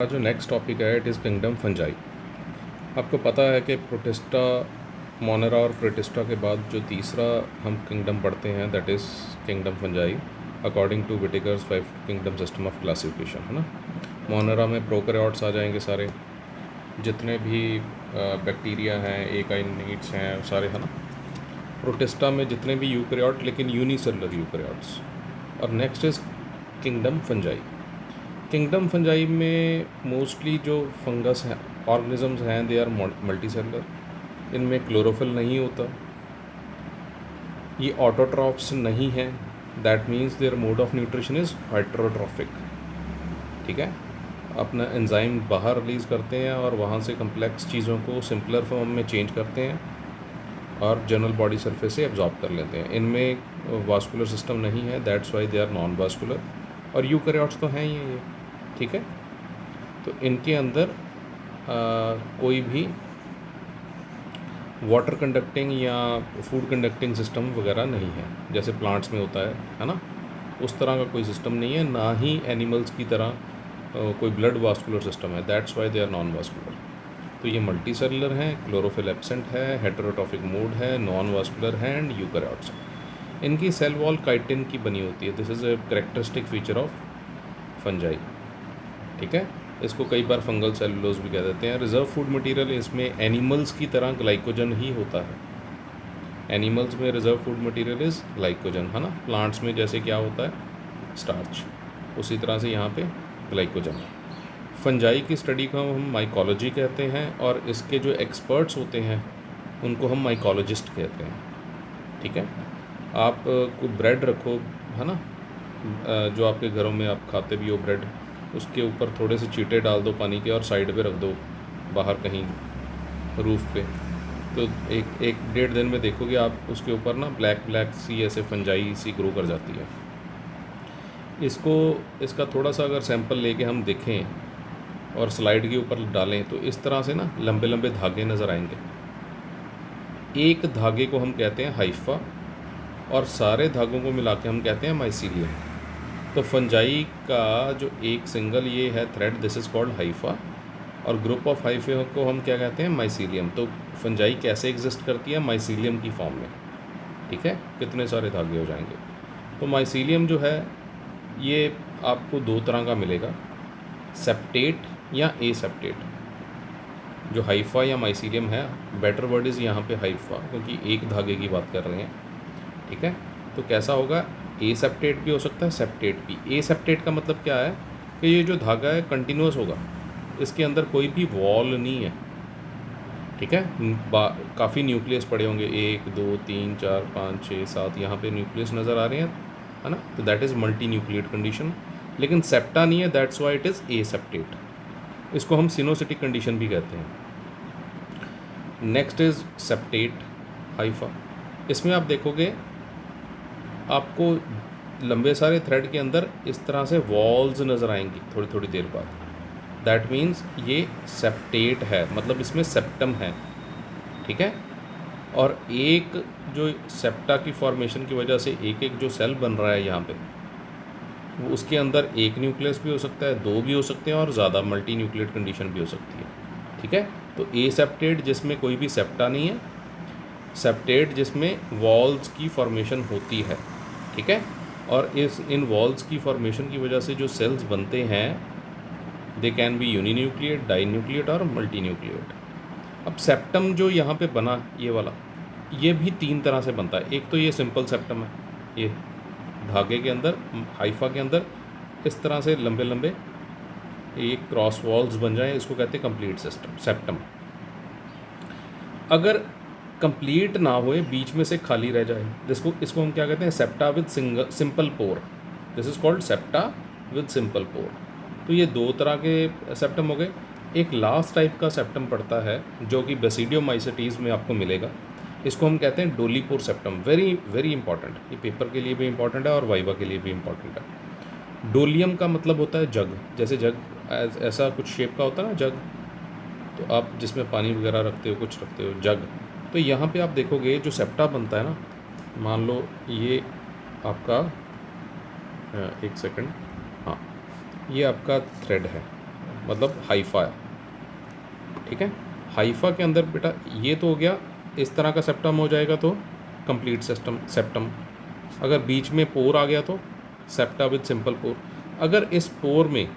का जो next topic है इट इज़ किंगडम फंजाई। आपको पता है कि प्रोटिस्टा, मोनेरा और प्रोटिस्टा के बाद जो तीसरा हम किंगडम पढ़ते हैं that is kingdom fungi according to Whittaker's 5 kingdom system of classification, है ना। मोनेरा में प्रोकैरियोट्स आ जाएंगे सारे, जितने भी बैक्टीरिया हैं, एकाइनेट्स हैं सारे, है ना। प्रोटिस्टा में जितने भी यूकैरियोट लेकिन यूनिसेलुलर यूकैरियोट्स। और next is kingdom fungi. Kingdom fungi में मोस्टली जो फंगस हैं, ऑर्गेनिजम्स हैं, दे आर मल्टी सेलुलर। इनमें क्लोरोफिल नहीं होता, ये ऑटोट्रॉफ्स नहीं हैं, that means their mode of nutrition is heterotrophic. ठीक है, अपना एंजाइम बाहर रिलीज़ करते हैं और वहाँ से कम्प्लेक्स चीज़ों को सिंपलर फॉर्म में चेंज करते हैं और जनरल बॉडी सरफेस से एब्जॉर्ब कर लेते हैं। इनमें वास्कुलर सिस्टम नहीं है, that's why they are non vascular. और यूकैरियोट्स तो हैं ही ये, ठीक है। तो इनके अंदर कोई भी वाटर कंडक्टिंग या फूड कंडक्टिंग सिस्टम वगैरह नहीं है, जैसे प्लांट्स में होता है ना। उस तरह का कोई सिस्टम नहीं है, ना ही एनिमल्स की तरह कोई ब्लड वास्कुलर सिस्टम है, that's why they are non vascular. तो ये मल्टी सेलुलर हैं, क्लोरोफिल एब्सेंट है, हेटेरोट्रॉफिक मोड है, नॉन वास्कुलर है एंड यूकैरियोट्स। इनकी सेल वॉल काइटिन की बनी होती है, this is a characteristic feature of fungi. ठीक है, इसको कई बार फंगल सेलुलोज भी कह देते हैं। रिजर्व फूड मटेरियल इसमें एनिमल्स की तरह ग्लाइकोजन ही होता है। एनिमल्स में reserve food material is glycogen, है ना। प्लांट्स में जैसे क्या होता है स्टार्च, उसी तरह से यहाँ पे ग्लाइकोजन। फंजाई की स्टडी को हम माइकोलॉजी कहते हैं और इसके जो एक्सपर्ट्स होते हैं उनको हम माइकोलॉजिस्ट कहते हैं। ठीक है, आप कोई ब्रेड रखो, है ना, जो आपके घरों में आप खाते भी हो ब्रेड, उसके ऊपर थोड़े से चींटे डाल दो पानी के और साइड पे रख दो बाहर कहीं रूफ़ पे, तो एक एक डेढ़ दिन में देखोगे आप उसके ऊपर ना ब्लैक ब्लैक सी ऐसे फंजाई सी ग्रो कर जाती है। इसका थोड़ा सा अगर सैंपल लेके हम देखें और स्लाइड के ऊपर डालें तो इस तरह से ना लंबे लंबे धागे नज़र आएंगे। एक धागे को हम कहते हैं हाइफा और सारे धागों को मिला के हम कहते हैं माइसीलियम। तो फंजाई का जो एक सिंगल ये है thread, this is called Haifa, और ग्रुप ऑफ हाइफे को हम क्या कहते हैं माइसीलियम। तो फंजाई कैसे एग्जिस्ट करती है माइसीलियम की फॉर्म में। ठीक है, कितने सारे धागे हो जाएंगे। तो माइसीलियम जो है ये आपको दो तरह का मिलेगा, सेप्टेट या ए सेप्टेट। जो हाइफा या माइसीलियम है, बेटर वर्ड इज़ यहाँ पे हाइफा क्योंकि एक धागे की बात कर रहे हैं। ठीक है, तो कैसा होगा, ए सेप्टेट भी हो सकता है, सेप्टेट भी। ए सेप्टेट का मतलब क्या है कि ये जो धागा है कंटिन्यूस होगा, इसके अंदर कोई भी वॉल नहीं है। ठीक है, काफ़ी न्यूक्लियस पड़े होंगे, 1 2 3 4 5 6 7 यहाँ पे न्यूक्लियस नज़र आ रहे हैं, है ना। तो that is multi nucleate condition. लेकिन सेप्टा नहीं है, that's why it is a septate. इसको हम सिनोसिटिक कंडीशन भी कहते हैं। Next is septate hypha. इसमें आप देखोगे आपको लंबे सारे थ्रेड के अंदर इस तरह से वॉल्स नज़र आएंगी थोड़ी थोड़ी देर बाद, दैट मीन्स ये सेप्टेट है, मतलब इसमें सेप्टम है। ठीक है, और एक जो सेप्टा की फॉर्मेशन की वजह से एक एक जो सेल बन रहा है यहाँ पे, वो उसके अंदर एक न्यूक्लियस भी हो सकता है, दो भी हो सकते हैं और ज़्यादा मल्टी न्यूक्लियेट कंडीशन भी हो सकती है। ठीक है, तो ए सेप्टेट जिसमें कोई भी सेप्टा नहीं है, सेप्टेट जिसमें वॉल्स की फॉर्मेशन होती है। ठीक है, और इन वॉल्स की फॉर्मेशन की वजह से जो सेल्स बनते हैं दे कैन बी यूनिन्यूक्लिएट, डाइन्यूक्लिएट और मल्टी न्यूक्लिएट। अब सेप्टम जो यहाँ पे बना ये वाला, ये भी तीन तरह से बनता है। एक तो ये सिंपल सेप्टम है, ये धागे के अंदर हाइफा के अंदर इस तरह से लंबे लंबे ये क्रॉस वॉल्स बन जाएं, इसको कहते हैं कंप्लीट सिस्टम सेप्टम। अगर कंप्लीट ना होए, बीच में से खाली रह जाए, इसको हम क्या कहते हैं, septa with simple pore. This is called septa with simple pore. तो ये दो तरह के सेप्टम हो गए। एक लास्ट टाइप का सेप्टम पड़ता है जो कि बेसिडियोमाइसेटीज़ में आपको मिलेगा, इसको हम कहते हैं dolipore septum. Very very important, ये पेपर के लिए भी इंपॉर्टेंट है और वाइवा के लिए भी इंपॉर्टेंट है। डोलियम का मतलब होता है जग, जैसे जग ऐसा कुछ शेप का होता है ना जग, तो आप जिसमें पानी वगैरह रखते हो, कुछ रखते हो, जग। तो यहाँ पे आप देखोगे जो सेप्टा बनता है ना, मान लो ये आपका एक सेकंड, हाँ, ये आपका थ्रेड है, मतलब हाइफा है, ठीक है। हाइफा के अंदर बेटा ये तो हो गया, इस तरह का सेप्टम हो जाएगा तो कंप्लीट सिस्टम सेप्टम। अगर बीच में पोर आ गया तो सेप्टा विद सिंपल पोर। अगर इस पोर में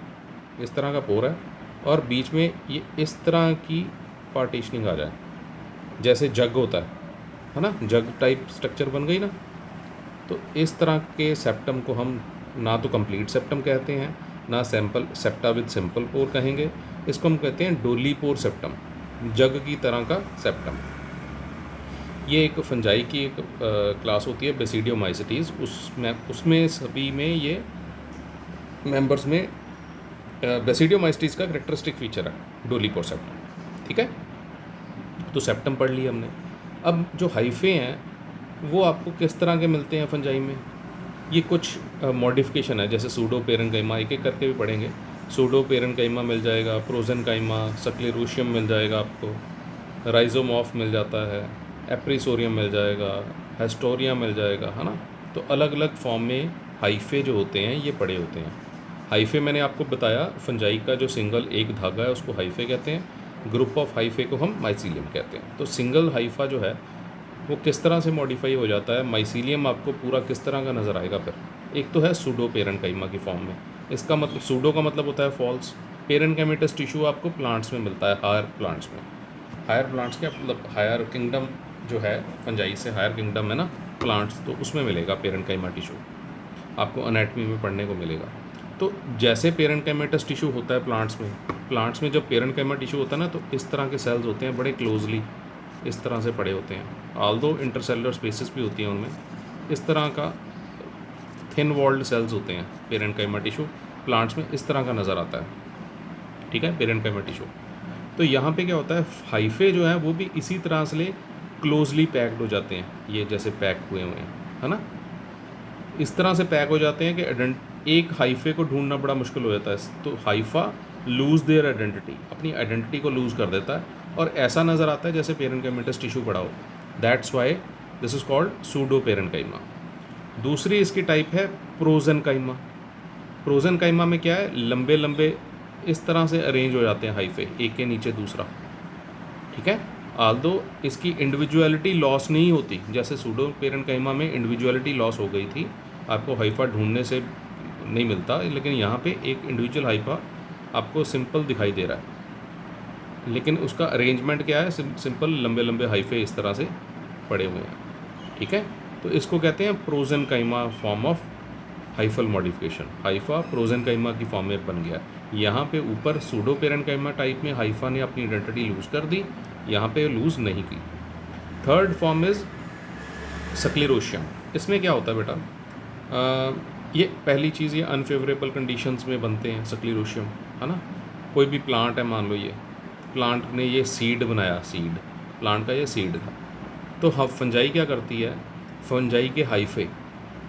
इस तरह का पोर है और बीच में ये इस तरह की पार्टीशनिंग आ जाए, जैसे जग होता है ना, जग टाइप स्ट्रक्चर बन गई ना, तो इस तरह के सेप्टम को हम ना तो कंप्लीट सेप्टम कहते हैं, ना सैम्पल सेप्टा विद सिंपल पोर कहेंगे, इसको हम कहते हैं डोली पोर सेप्टम, जग की तरह का सेप्टम। ये एक फंजाई की एक क्लास होती है बेसिडियोमाइसिटीज़, उसमें सभी में ये मेंबर्स में बेसिडियोमाइसिटीज़ का करेक्टरिस्टिक फीचर है डोली पोर सेप्टम, ठीक है। तो सेप्टम पढ़ लिया हमने। अब जो हाइफे हैं वो आपको किस तरह के मिलते हैं फंजाई में, ये कुछ मॉडिफिकेशन है, जैसे सूडो पेरेन्काइमा, एक एक करके भी पढ़ेंगे। सूडो पेरेन्काइमा मिल जाएगा, प्रोजेनकाइमा, सक्लेरोशियम मिल जाएगा आपको, राइजोमॉर्फ मिल जाता है, एप्रीसोरियम मिल जाएगा, हेस्टोरिया मिल जाएगा, है ना। तो अलग अलग फॉर्म में हाइफे जो होते हैं ये पड़े होते हैं। हाइफे मैंने आपको बताया, फंजाई का जो सिंगल एक धागा है उसको हाइफे कहते हैं, ग्रुप ऑफ हाइफे को हम माइसीलियम कहते हैं। तो सिंगल हाइफा जो है वो किस तरह से मॉडिफाई हो जाता है, माइसीलियम आपको पूरा किस तरह का नज़र आएगा फिर। एक तो है सूडो पेरेन्काइमा की फॉर्म में, इसका मतलब सूडो का मतलब होता है फॉल्स। पेरेन्काइमेटस टिश्यू आपको प्लांट्स में मिलता है, हायर प्लांट्स में। हायर प्लांट्स क्या मतलब, हायर किंगडम जो है फंजाई से हायर किंगडम है ना प्लांट्स, तो उसमें मिलेगा पेरेन्काइमा टिश्यू, आपको एनाटमी में पढ़ने को मिलेगा। तो जैसे पेरेन्काइमेटस टिश्यू होता है प्लांट्स में जब पेरेन्काइमा टिश्यू होता है ना, तो इस तरह के सेल्स होते हैं, बड़े क्लोजली इस तरह से पड़े होते हैं। आल्दो इंटरसेलुलर स्पेसेस भी होती हैं उनमें, इस तरह का थिन वॉल्ड सेल्स होते हैं पेरेन्काइमा टिश्यू, प्लांट्स में इस तरह का नज़र आता है, ठीक है, पेरेन्काइमा टिश्यू। तो यहाँ पे क्या होता है, हाइफे जो है वो भी इसी तरह से क्लोजली पैक्ड हो जाते हैं, ये जैसे पैक हुए हुए हैं, है ना, इस तरह से पैक हो जाते हैं कि एक हाइफे को ढूंढना बड़ा मुश्किल हो जाता है। तो हाइफा लूज़ देयर आइडेंटिटी, अपनी आइडेंटिटी को लूज़ कर देता है और ऐसा नज़र आता है जैसे पेरेन्काइमेटस टिश्यू पड़ा हो। That's why this is called pseudo parenchyma. दूसरी इसकी टाइप है प्रोजेन्काइमा। प्रोजेन्काइमा में क्या है, लंबे लंबे इस तरह से अरेंज हो जाते हैं हाइफे, एक के नीचे दूसरा, ठीक है। आल्दो इसकी इंडिविजुअलिटी लॉस नहीं होती, जैसे सूडो पेरेन्काइमा में इंडिविजुअलिटी लॉस हो गई थी, आपको हाइफा ढूंढने से नहीं मिलता, लेकिन यहाँ पे एक इंडिविजुअल हाइफा आपको सिंपल दिखाई दे रहा है, लेकिन उसका अरेंजमेंट क्या है, सिंपल लंबे लंबे हाइफे इस तरह से पड़े हुए हैं, ठीक है। तो इसको कहते हैं prosenchyma form of hyphal modification. Hypha prosenchyma की फॉर्म में बन गया। यहाँ पे ऊपर सूडो पेरेन्काइमा टाइप में हाइफा ने अपनी आइडेंटिटी लूज़ कर दी, यहाँ पे लूज़ नहीं की। Third form is sclerotium. इसमें क्या होता है बेटा, ये पहली चीज़, ये अनफेवरेबल कंडीशंस में बनते हैं सक्लेरोशियम, है ना। कोई भी प्लांट है, मान लो ये प्लांट ने ये सीड बनाया, सीड प्लांट का ये सीड था, तो हम फंजाई क्या करती है, फंजाई के हाइफे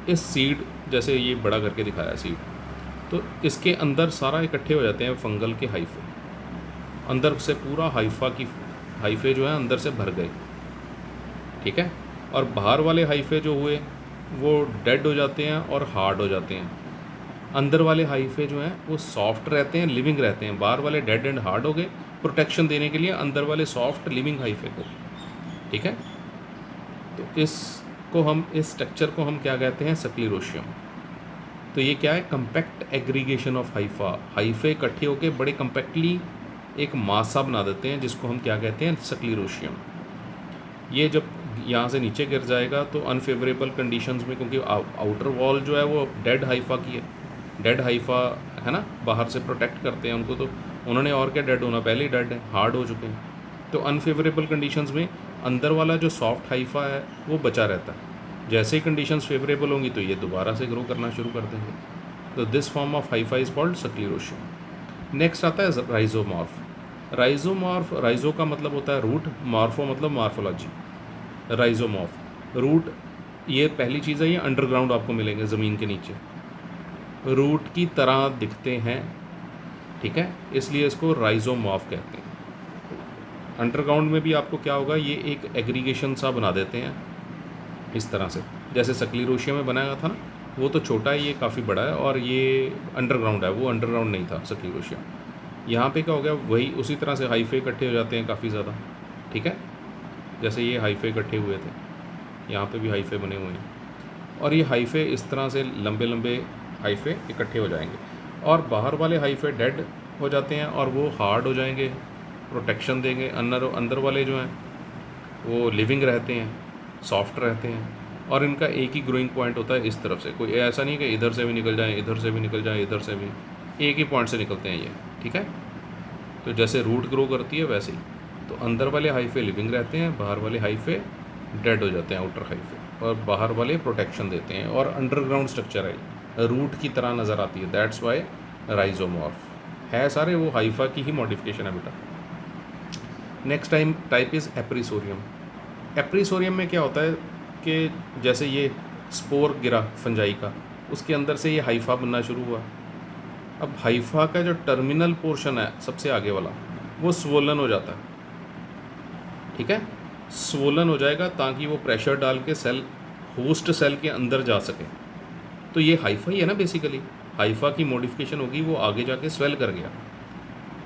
इस सीड, जैसे ये बड़ा करके दिखाया सीड, तो इसके अंदर सारा इकट्ठे हो जाते हैं फंगल के हाइफे, अंदर से पूरा हाइफे जो है अंदर से भर गए, ठीक है। और बाहर वाले हाइफे जो हुए वो डेड हो जाते हैं और हार्ड हो जाते हैं। अंदर वाले हाइफे जो हैं वो सॉफ्ट रहते हैं, लिविंग रहते हैं। बाहर वाले डेड एंड हार्ड हो गए प्रोटेक्शन देने के लिए अंदर वाले सॉफ्ट लिविंग हाइफे को, ठीक है। तो इस स्ट्रक्चर को हम क्या कहते हैं, सक्लेरोशियम। तो ये क्या है, compact aggregation of Haifa. Hyphae इकट्ठे होकर बड़े कंपैक्टली एक मासा बना देते हैं, जिसको हम क्या कहते हैं, सक्लेरोशियम। ये जब यहाँ से नीचे गिर जाएगा तो अनफेवरेबल कंडीशंस में, क्योंकि आउटर वॉल जो है वो डेड हाइफा की है, डेड हाइफा है ना, बाहर से प्रोटेक्ट करते हैं उनको, तो उन्होंने और क्या डेड होना, पहले ही डेड है, हार्ड हो चुके हैं। तो अनफेवरेबल कंडीशंस में अंदर वाला जो सॉफ्ट हाइफा है वो बचा रहता है, जैसे ही कंडीशंस फेवरेबल होंगी तो ये दोबारा से ग्रो करना शुरू कर देंगे। तो this form of hypha is called sclerotium. Next आता है राइजोमॉर्फ। राइजोमॉर्फ, राइजो का मतलब होता है रूट, मॉर्फो मतलब मॉर्फोलॉजी। राइजोमॉर्फ रूट, ये पहली चीज़ है, ये अंडरग्राउंड आपको मिलेंगे, ज़मीन के नीचे रूट की तरह दिखते हैं, ठीक है, इसलिए इसको राइजोमॉर्फ कहते हैं। अंडरग्राउंड में भी आपको क्या होगा, ये एक एग्रीगेशन सा बना देते हैं इस तरह से, जैसे सक्लेरोशिया में बनाया था ना, वो तो छोटा है, ये काफ़ी बड़ा है, और ये अंडरग्राउंड है, वो अंडरग्राउंड नहीं था सक्लेरोशिया। यहाँ पे क्या हो गया, वही उसी तरह से हाइफे इकट्ठे हो जाते हैं काफ़ी ज़्यादा, ठीक है। जैसे ये हाइफे इकट्ठे हुए थे, यहाँ पे भी हाइफे बने हुए हैं, और ये हाइफे इस तरह से लंबे लंबे हाइफे इकट्ठे हो जाएंगे, और बाहर वाले हाइफे डेड हो जाते हैं और वो हार्ड हो जाएंगे, प्रोटेक्शन देंगे। अंदर वाले जो हैं वो लिविंग रहते हैं, सॉफ्ट रहते हैं, और इनका एक ही ग्रोइंग पॉइंट होता है इस तरफ से। कोई ऐसा नहीं कि इधर से भी निकल जाएँ, इधर से भी निकल जाएँ, इधर से भी, एक ही पॉइंट से निकलते हैं ये, ठीक है। तो जैसे रूट ग्रो करती है वैसे ही, तो अंदर वाले हाइफे लिविंग रहते हैं, बाहर वाले हाइफे डेड हो जाते हैं, आउटर हाइफे, और बाहर वाले प्रोटेक्शन देते हैं, और अंडरग्राउंड स्ट्रक्चर है, रूट की तरह नज़र आती है, दैट्स वाई राइजोमॉर्फ है। सारे वो हाइफा की ही मॉडिफिकेशन है बेटा। Next type is appressorium. Appressorium में क्या होता है कि जैसे ये स्पोर गिरा फंजाई का, उसके अंदर से ये हाइफा बनना शुरू हुआ। अब हाइफा का जो टर्मिनल पोर्शन है सबसे आगे वाला, वो स्वोलन हो जाता है, ठीक है। स्वोलन हो जाएगा ताकि वो प्रेशर डाल के सेल, होस्ट सेल के अंदर जा सके। तो ये हाइफा ही है ना बेसिकली, हाइफा की मॉडिफिकेशन होगी, वो आगे जाके स्वेल कर गया।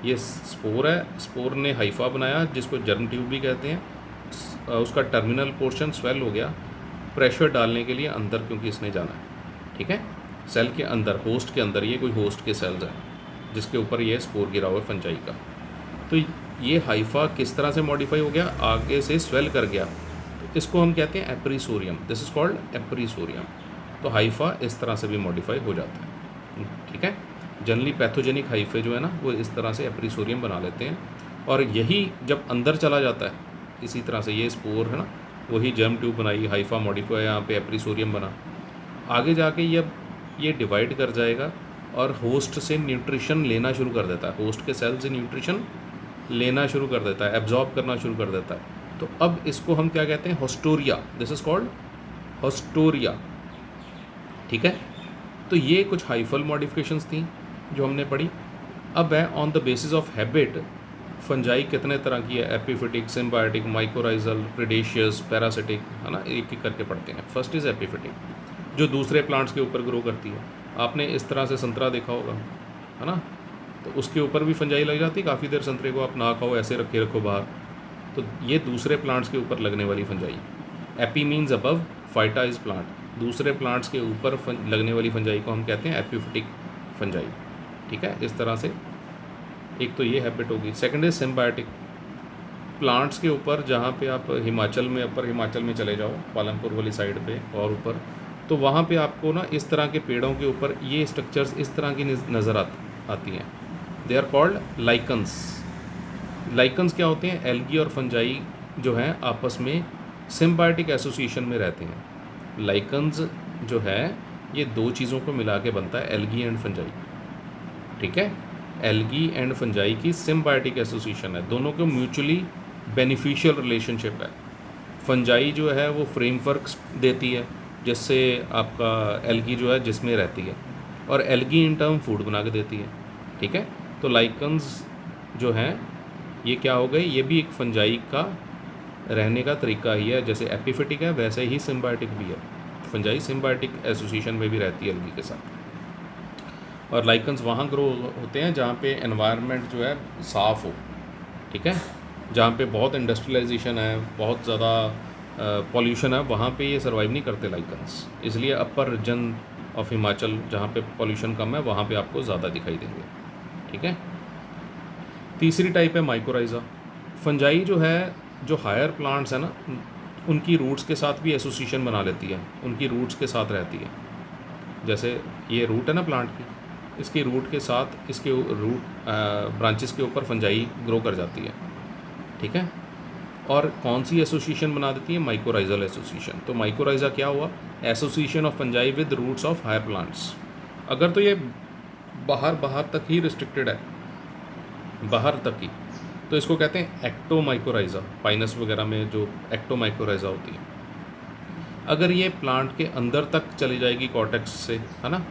ये स्पोर है, स्पोर ने हाइफा बनाया जिसको जर्म ट्यूब भी कहते हैं, उसका टर्मिनल पोर्शन स्वेल हो गया प्रेशर डालने के लिए अंदर, क्योंकि इसने जाना है, ठीक है, सेल के अंदर, होस्ट के अंदर। ये कोई होस्ट के सेल्स हैं जिसके ऊपर ये स्पोर गिरा हुआ फंजाई का। तो ये हाइफा किस तरह से मॉडिफाई हो गया, आगे से स्वेल कर गया, तो इसको हम कहते हैं एप्रीसोरियम, दिस इज़ कॉल्ड एप्रीसोरियम। तो हाइफा इस तरह से भी मॉडिफाई हो जाता है, ठीक है। जनरली पैथोजेनिक हाइफे जो है ना वो इस तरह से एप्रीसोरियम बना लेते हैं, और यही जब अंदर चला जाता है इसी तरह से, ये स्पोर है ना, वही जर्म ट्यूब बनाई, हाइफा मॉडिफाई, यहाँ पे एप्रीसोरियम बना, आगे जाके ये डिवाइड कर जाएगा और होस्ट से न्यूट्रिशन लेना शुरू कर देता है, होस्ट के सेल से न्यूट्रिशन लेना शुरू कर देता है, एब्जॉर्ब करना शुरू कर देता है। तो अब इसको हम क्या कहते हैं, होस्टोरिया, दिस इज़ कॉल्ड होस्टोरिया, ठीक है। तो ये कुछ हाइफल मॉडिफिकेशंस थी जो हमने पढ़ी। अब है on the basis of habit, fungi कितने तरह की है, एपिफिटिक, सिम्बायोटिक, माइकोराइजल, प्रेडेशियस, पैरासिटिक, है ना, एक एक करके पढ़ते हैं। फर्स्ट इज़ एपिफिटिक, जो दूसरे प्लांट्स के ऊपर ग्रो करती है। आपने इस तरह से संतरा देखा होगा, है ना, तो उसके ऊपर भी फंजाई लग जाती है काफ़ी देर। संतरे को आप ना खाओ, ऐसे रखो बाहर, तो ये दूसरे प्लांट्स के ऊपर लगने वाली fungi. AP means above, phyta is plant, दूसरे प्लांट्स के ऊपर लगने वाली फंजाई को हम कहते हैं एपिफिटिक फंजाई, ठीक है। इस तरह से एक तो ये हैबिट होगी। सेकंड इज सिम्बायोटिक, प्लांट्स के ऊपर, जहाँ पे आप हिमाचल में, अपर हिमाचल में चले जाओ, पालमपुर वाली साइड पे और ऊपर, तो वहाँ पे आपको ना इस तरह के पेड़ों के ऊपर ये स्ट्रक्चर्स इस तरह की नज़र आती हैं। They are called lichens. Lichens क्या होते हैं, एल्गी और फंजाई जो हैं आपस में सिम्बायोटिक एसोसिएशन में रहते हैं। लाइकन्स जो है ये दो चीज़ों को मिला के बनता है, एल्गी एंड फंजाई, ठीक है। एल्गी एंड फंजाई की सिम्बायोटिक एसोसिएशन है, दोनों को म्यूचुअली बेनिफिशियल रिलेशनशिप है। फंजाई जो है वो फ्रेमवर्क देती है जिससे आपका एल्गी जो है जिसमें रहती है, और एल्गी इन टर्म फूड बना के देती है, ठीक है। तो लाइकन्स जो हैं ये क्या हो गए, ये भी एक फंजाई का रहने का तरीका ही है। जैसे एपिफिटिक है वैसे ही सिम्बायोटिक भी है, फंजाई सिम्बायोटिक एसोसिएशन में भी रहती है एल्गी के साथ। और लाइकन्स वहाँ ग्रो होते हैं जहाँ पे एनवायरनमेंट जो है साफ़ हो, ठीक है, जहाँ पे बहुत इंडस्ट्रियलाइजेशन है, बहुत ज़्यादा पॉल्यूशन है, वहाँ पे ये सर्वाइव नहीं करते लाइकन्स। इसलिए अपर रीजन ऑफ हिमाचल जहाँ पे पॉल्यूशन कम है वहाँ पे आपको ज़्यादा दिखाई देंगे, ठीक है। तीसरी टाइप है माइकोराइजा। फंजाई जो है, जो हायर प्लांट्स है ना, उनकी रूट्स के साथ भी एसोसिएशन बना लेती है, उनकी रूट्स के साथ रहती है। जैसे ये रूट है ना प्लांट की, इसकी रूट के साथ इसके रूट ब्रांचेस के ऊपर फंजाई ग्रो कर जाती है, ठीक है। और कौन सी एसोसिएशन बना देती है, माइकोराइजल एसोसिएशन। तो माइकोराइजा क्या हुआ, association of fungi with roots of higher plants. अगर तो ये बाहर तक ही रिस्ट्रिक्टेड है, बाहर तक ही, तो इसको कहते हैं एक्टोमाइकोराइजा। पाइनस वगैरह में जो एक्टोमाइकोराइजा होती है, अगर ये प्लांट के अंदर तक चली जाएगी कॉर्टेक्स से, है ना,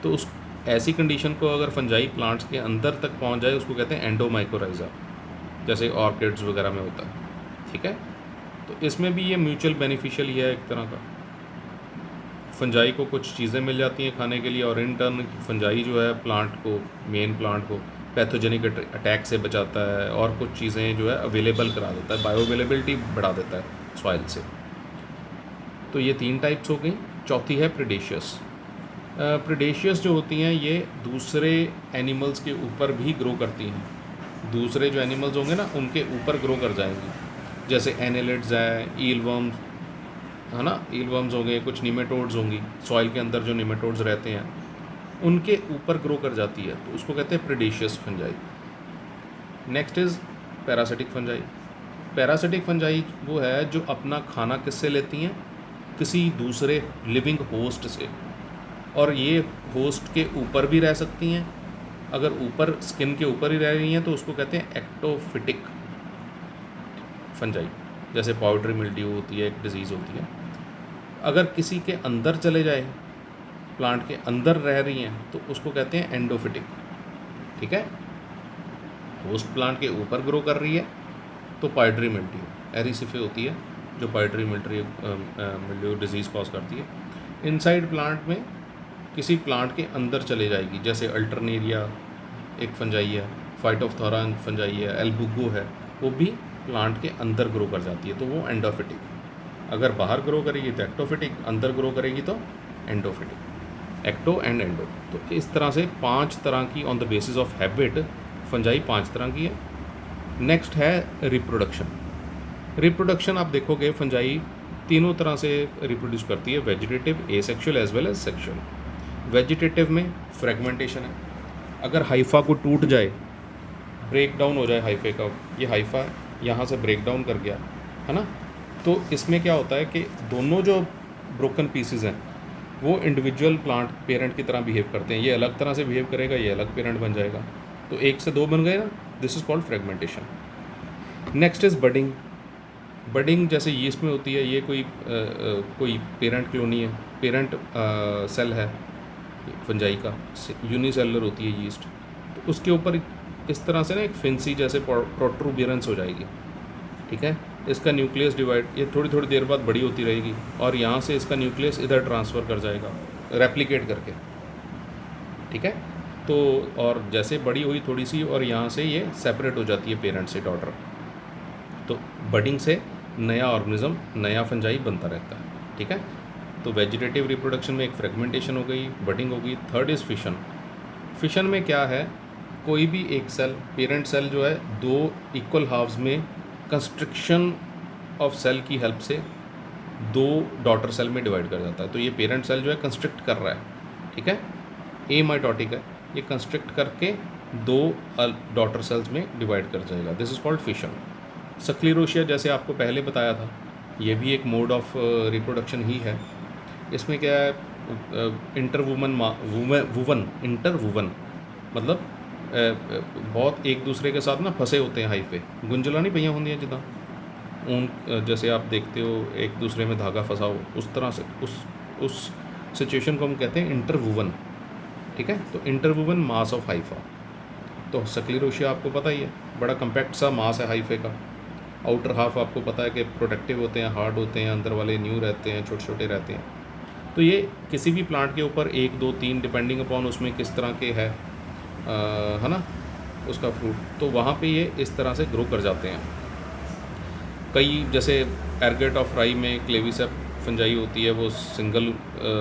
तो उस ऐसी कंडीशन को अगर फंजाई प्लांट्स के अंदर तक पहुंच जाए उसको कहते हैं एंडोमाइकोराइजा, जैसे ऑर्किड्स वगैरह में होता है, ठीक है। तो इसमें भी ये म्यूचुअल बेनिफिशियल ही है एक तरह का। फंजाई को कुछ चीज़ें मिल जाती हैं खाने के लिए, और इन टर्न फंजाई जो है प्लांट को, मेन प्लांट को पैथोजेनिक अटैक से बचाता है और कुछ चीज़ें जो है अवेलेबल करा देता है, बायो अवेलेबिलिटी बढ़ा देता है सॉइल से। तो ये 3 टाइप्स हो गई। चौथी है प्रीडेशियस। प्रीडेशियस जो होती हैं ये दूसरे एनिमल्स के ऊपर भी ग्रो करती हैं, दूसरे जो एनिमल्स होंगे ना उनके ऊपर ग्रो कर जाएंगी, जैसे एनेलिड्स है, ईलवर्म्स है ना, ईलवर्म्स होंगे, कुछ निमेटोड्स होंगी, सॉइल के अंदर जो निमेटोड्स रहते हैं उनके ऊपर ग्रो कर जाती है, तो उसको कहते हैं predacious fungi. Next is parasitic fungi. Parasitic fungi वो है जो अपना खाना किससे लेती हैं, किसी दूसरे लिविंग होस्ट से, और ये होस्ट के ऊपर भी रह सकती हैं। अगर ऊपर स्किन के ऊपर ही रह रही हैं तो उसको कहते हैं एक्टोफिटिक फंजाई, जैसे पाउडरी मिल्ड्यू होती है, एक डिजीज़ होती है। अगर किसी के अंदर चले जाए, प्लांट के अंदर रह रही हैं, तो उसको कहते हैं एंडोफिटिक। ठीक है, होस्ट प्लांट के ऊपर ग्रो कर रही है तो पाउडरी मिल्ड्यू, एरिसिफे होती है जो पाउडरी मिल्ड्यू डिजीज़ कॉज करती है। इनसाइड प्लांट में किसी प्लांट के अंदर चले जाएगी, जैसे अल्टरनेरिया एक फंजाई है, फाइटोफथोरा फंजाई है, एल्बुगो है, वो भी प्लांट के अंदर ग्रो कर जाती है, तो वो एंडोफिटिक। अगर बाहर ग्रो करेगी तो एक्टोफिटिक, अंदर ग्रो करेगी तो एंडोफिटिक। Ecto and endo. तो इस तरह से 5 तरह की on the basis of habit fungi 5 तरह की है। नेक्स्ट है रिप्रोडक्शन। रिप्रोडक्शन आप देखोगे फंजाई तीनों तरह से रिप्रोड्यूस करती है, vegetative, asexual as well as sexual. Vegetative में फ्रेगमेंटेशन है, अगर हाइफा को टूट जाए, ब्रेक डाउन हो जाए हाइफे का, ये हाइफा है यहाँ से ब्रेक डाउन कर गया है ना, तो इसमें क्या होता है कि दोनों जो ब्रोकन पीसेस हैं वो इंडिविजुअल प्लांट पेरेंट की तरह बिहेव करते हैं। ये अलग तरह से बिहेव करेगा, ये अलग पेरेंट बन जाएगा, तो 1 से 2 बन गए ना, this is called fragmentation. Next is budding. Budding जैसे यीस्ट में होती है, ये कोई पेरेंट कॉलोनी है, पेरेंट सेल है फंजाई का, यूनिसेलुलर होती है यीस्ट, तो उसके ऊपर इस तरह से ना एक फिंसी जैसे प्रोट्रूबियरेंस हो जाएगी। ठीक है, इसका न्यूक्लियस डिवाइड, ये थोड़ी थोड़ी देर बाद बड़ी होती रहेगी और यहाँ से इसका न्यूक्लियस इधर ट्रांसफ़र कर जाएगा रेप्लिकेट करके। ठीक है, तो और जैसे बड़ी हुई थोड़ी सी और यहाँ से ये सेपरेट हो जाती है पेरेंट से, डॉटर। तो बडिंग से नया ऑर्गेनिज्म, नया फंजाई बनता रहता है। ठीक है, तो वेजिटेटिव रिप्रोडक्शन में एक फ्रेगमेंटेशन हो गई, बडिंग हो गई। Third is fission. फिशन में क्या है, कोई भी एक सेल, पेरेंट सेल जो है, 2 इक्वल हाफ्स में कंस्ट्रिक्शन ऑफ सेल की हेल्प से 2 डॉटर सेल में डिवाइड कर जाता है। तो ये पेरेंट सेल जो है कंस्ट्रिक्ट कर रहा है, ठीक है, एमाइटोटिक है, ये कंस्ट्रिक्ट करके 2 डॉटर सेल्स में डिवाइड कर जाएगा, दिस इज़ कॉल्ड फिशन। स्क्लेरोशिया जैसे आपको पहले बताया था, ये भी एक मोड ऑफ रिप्रोडक्शन ही है। इसमें क्या है, इंटरवुवन मतलब बहुत एक दूसरे के साथ ना फंसे होते हैं हाइफे, गुंजला नहीं पईयां होंदियां जिदा ऊन, जैसे आप देखते हो एक दूसरे में धागा फंसा हो, उस तरह से उस सिचुएशन को हम कहते हैं इंटरवुवन। ठीक है, तो इंटरवुवन मास ऑफ हाइफा। तो स्क्लेरोशिया आपको पता ही है, बड़ा कम्पैक्ट सा मास है हाइफे का। आउटर हाफ आपको पता है कि प्रोटेक्टिव होते हैं, हार्ड होते हैं, अंदर वाले न्यू रहते हैं, छोटे छोटे रहते हैं। तो ये किसी भी प्लांट के ऊपर 1, 2, 3 डिपेंडिंग अपॉन उसमें किस तरह के है ना उसका फ्रूट, तो वहाँ पे ये इस तरह से ग्रो कर जाते हैं। कई जैसे एरगेट ऑफ राई में क्लेविसेप फंजाई होती है, वो सिंगल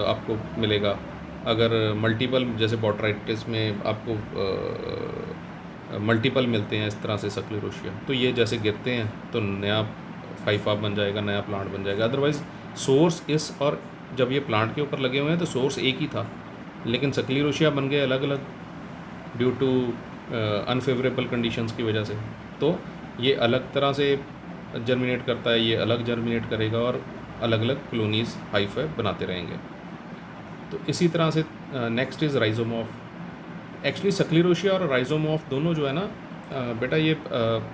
आपको मिलेगा। अगर मल्टीपल जैसे बॉटराइटिस में आपको मल्टीपल मिलते हैं इस तरह से स्क्लेरोशिया, तो ये जैसे गिरते हैं तो नया हाइफा बन जाएगा, नया प्लांट बन जाएगा। अदरवाइज़ सोर्स इस, और जब ये प्लांट के ऊपर लगे हुए हैं तो सोर्स एक ही था, लेकिन स्क्लेरोशिया बन गए अलग अलग ड्यू टू अनफेवरेबल कंडीशंस की वजह से। तो ये अलग तरह से जर्मिनेट करता है, ये अलग जर्मिनेट करेगा और अलग अलग कॉलोनीज़ हाइफा बनाते रहेंगे। तो इसी तरह से नेक्स्ट इज़ राइजोमॉर्फ। एक्चुअली स्क्लेरोशिया और राइजोमॉर्फ दोनों जो है ना बेटा, ये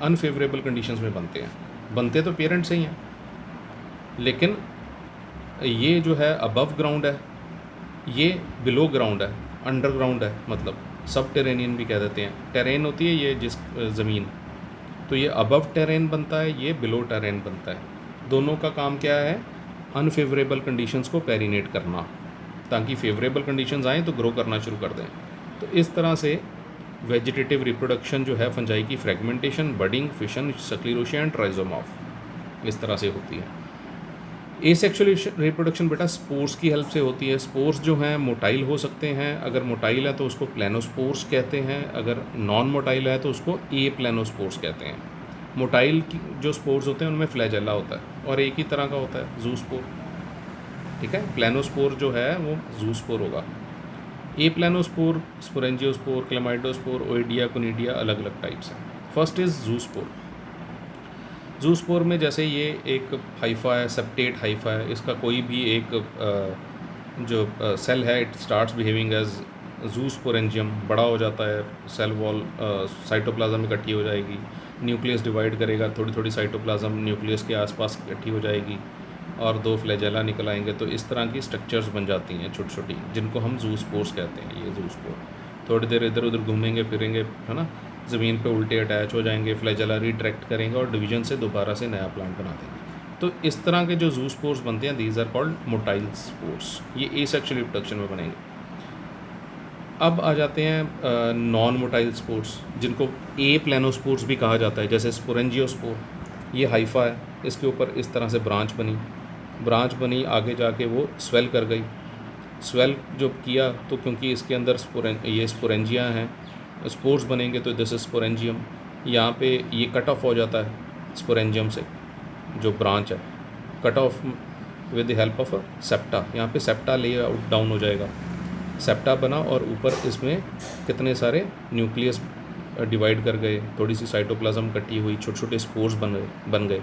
अनफेवरेबल कंडीशंस में बनते हैं। बनते तो पेरेंट से ही हैं, लेकिन ये जो है अबव ग्राउंड है, ये बिलो ग्राउंड है, अंडरग्राउंड है, मतलब सब टेरेनियन भी कह देते हैं। टेरेन होती है ये जिस ज़मीन, तो ये अबव टेरेन बनता है, ये बिलो टेरेन बनता है। दोनों का काम क्या है, अनफेवरेबल कंडीशंस को पेरिनेट करना, ताकि फेवरेबल कंडीशंस आएँ तो ग्रो करना शुरू कर दें। तो इस तरह से वेजिटेटिव रिप्रोडक्शन जो है फंजाई की फ्रेगमेंटेशन, बडिंग, फिशन, सक्लेरोशिया एंड ट्राइजोमॉर्फ, इस तरह से होती है। एसेक्सुअल रिप्रोडक्शन बेटा स्पोर्स की हेल्प से होती है। स्पोर्स जो हैं मोटाइल हो सकते हैं, अगर मोटाइल है तो उसको प्लेनोस्पोर्स कहते हैं, अगर नॉन मोटाइल है तो उसको ए प्लेनोस्पोर्स कहते हैं। मोटाइल की जो स्पोर्स होते हैं उनमें फ्लैजेला होता है और एक ही तरह का होता है जूस्पोर, ठीक है। प्लेनोस्पोर जो है वो जूस्पोर होगा। ए प्लेनोस्पोर, स्पोरेंजियोस्पोर, क्लेमाइडोस्पोर, ओइडिया, कोनिडिया अलग अलग टाइप्स हैं। First is zoospore. जूस्पोर में जैसे ये एक हाइफा है, सेप्टेट हाइफा है, इसका कोई भी एक जो सेल है इट स्टार्ट्स बिहेविंग एज जूस्पोरेंजियम, बड़ा हो जाता है, सेल वॉल साइटोप्लाज्म इकट्ठी हो जाएगी, न्यूक्लियस डिवाइड करेगा, थोड़ी थोड़ी साइटोप्लाज्म न्यूक्लियस के आसपास इकट्ठी हो जाएगी और 2 फ्लैजेला निकल आएंगे। तो इस तरह की स्ट्रक्चर्स बन जाती हैं छोटी छोटी, जिनको हम जूस्पोर्स कहते हैं। ये जूस्पोर थोड़ी देर इधर उधर घूमेंगे फिरेंगे, है ना, ज़मीन पे उल्टे अटैच हो जाएंगे, फ्लैजेला रिट्रैक्ट करेंगे और डिवीजन से दोबारा से नया प्लांट बना देंगे। तो इस तरह के जो जूस्पोर्स बनते हैं these are called motile spores, ये एसेक्सुअल रिप्रोडक्शन में बनेंगे। अब आ जाते हैं नॉन मोटाइल स्पोर्स, जिनको ए प्लेनोस्पोर्स भी कहा जाता है, जैसे स्पोरेंजियोस्पोर। ये हाइफा है, इसके ऊपर इस तरह से ब्रांच बनी, आगे जाके वो स्वेल कर गई। स्वेल जो किया तो क्योंकि इसके अंदर ये स्पोरेंजिया हैं, स्पोर्स बनेंगे तो दिस इज स्पोरेंजियम। यहाँ पे ये कट ऑफ हो जाता है स्पोरेंजियम से, जो ब्रांच है cut off with the help of septa. यहाँ पे सेप्टा ले आउट डाउन हो जाएगा, सेप्टा बना और ऊपर इसमें कितने सारे न्यूक्लियस डिवाइड कर गए, थोड़ी सी साइटोप्लाज्म इकट्ठी हुई, छोटे छोटे स्पोर्स बन गए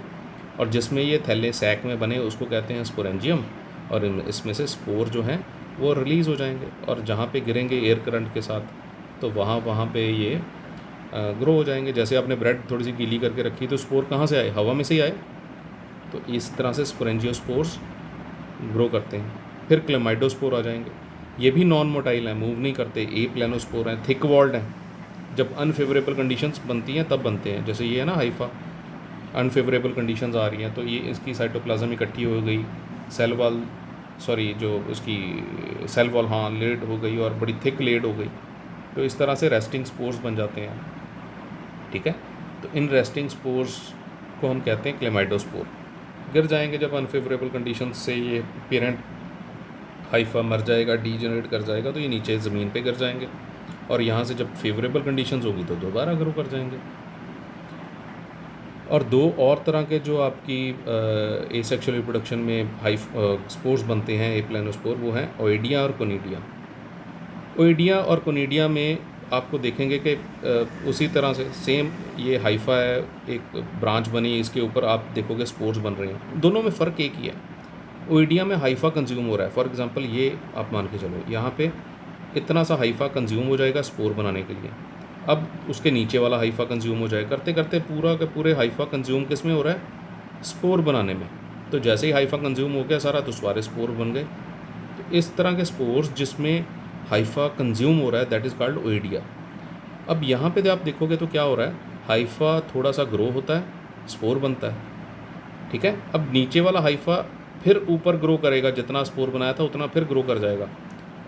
और जिसमें ये थैले सैक में बने उसको कहते हैं स्पोरेंजियम। और इसमें से स्पोर जो हैं वो रिलीज़ हो जाएंगे और जहाँ पे गिरेंगे एयर करंट के साथ तो वहाँ पे ये ग्रो हो जाएंगे। जैसे आपने ब्रेड थोड़ी सी गीली करके रखी तो स्पोर कहाँ से आए, हवा में से ही आए। तो इस तरह से स्पोरेंजियोस्पोर्स ग्रो करते हैं। फिर क्लेमाइडोस्पोर आ जाएंगे, ये भी नॉन मोटाइल हैं, मूव नहीं करते, ए प्लेनोस्पोर हैं, थिक वॉल्ड हैं। जब अनफेवरेबल कंडीशंस बनती हैं तब बनते हैं, जैसे ये है ना हाइफा, अनफेवरेबल कंडीशंस आ रही हैं तो ये इसकी साइटोप्लाज्म इकट्ठी हो गई, जो उसकी सेल वॉल हाँ लेड हो गई और बड़ी थिक लेड हो गई, तो इस तरह से रेस्टिंग स्पोर्स बन जाते हैं, ठीक है। तो इन रेस्टिंग स्पोर्स को हम कहते हैं क्लेमाइडोस्पोर। गिर जाएंगे जब अनफेवरेबल कंडीशंस से, ये पेरेंट हाइफा मर जाएगा, डीजनरेट कर जाएगा, तो ये नीचे ज़मीन पे गिर जाएंगे और यहाँ से जब फेवरेबल कंडीशंस होगी तो दोबारा ग्रो कर जाएंगे। और 2 और तरह के जो आपकी एसेक्सुअल रिप्रोडक्शन में स्पोर्स बनते हैं ए प्लेनोस्पोर, वो हैं ओइडिया और कोनिडिया। ओइडिया और कोनिडिया में आपको देखेंगे कि उसी तरह से सेम ये हाइफा है, एक ब्रांच बनी, इसके ऊपर आप देखोगे स्पोर्स बन रहे हैं। दोनों में फ़र्क एक ही है, ओइडिया में हाइफा कंज्यूम हो रहा है। फॉर एग्जांपल ये आप मान के चलो यहाँ पे इतना सा हाइफा कंज्यूम हो जाएगा स्पोर बनाने के लिए, अब उसके नीचे वाला हाइफा कंज्यूम हो जाएगा, करते करते पूरा के पूरे हाइफा कंज्यूम किस में हो रहा है, स्पोर बनाने में। तो जैसे ही हाइफा कंज्यूम हो गया सारा तो सारे स्पोर बन गए। तो इस तरह के स्पोर्स जिसमें हाइफा कंज्यूम हो रहा है दैट इज़ कॉल्ड ओइडिया। अब यहाँ पे आप देखोगे तो क्या हो रहा है, हाइफा थोड़ा सा ग्रो होता है, स्पोर बनता है, ठीक है। अब नीचे वाला हाइफा फिर ऊपर ग्रो करेगा, जितना स्पोर बनाया था उतना फिर ग्रो कर जाएगा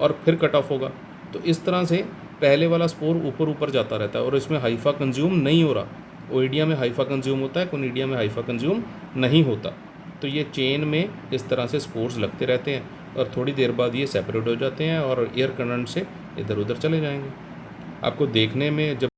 और फिर कट ऑफ होगा। तो इस तरह से पहले वाला स्पोर ऊपर ऊपर जाता रहता है और इसमें हाइफा कंज्यूम नहीं हो रहा। ओइडिया में हाइफा कंज्यूम होता है, कोनिडिया में हाइफा कंज्यूम नहीं होता। तो ये चेन में इस तरह से स्पोर्स लगते रहते हैं और थोड़ी देर बाद ये सेपरेट हो जाते हैं और एयर करंट से इधर उधर चले जाएंगे। आपको देखने में जब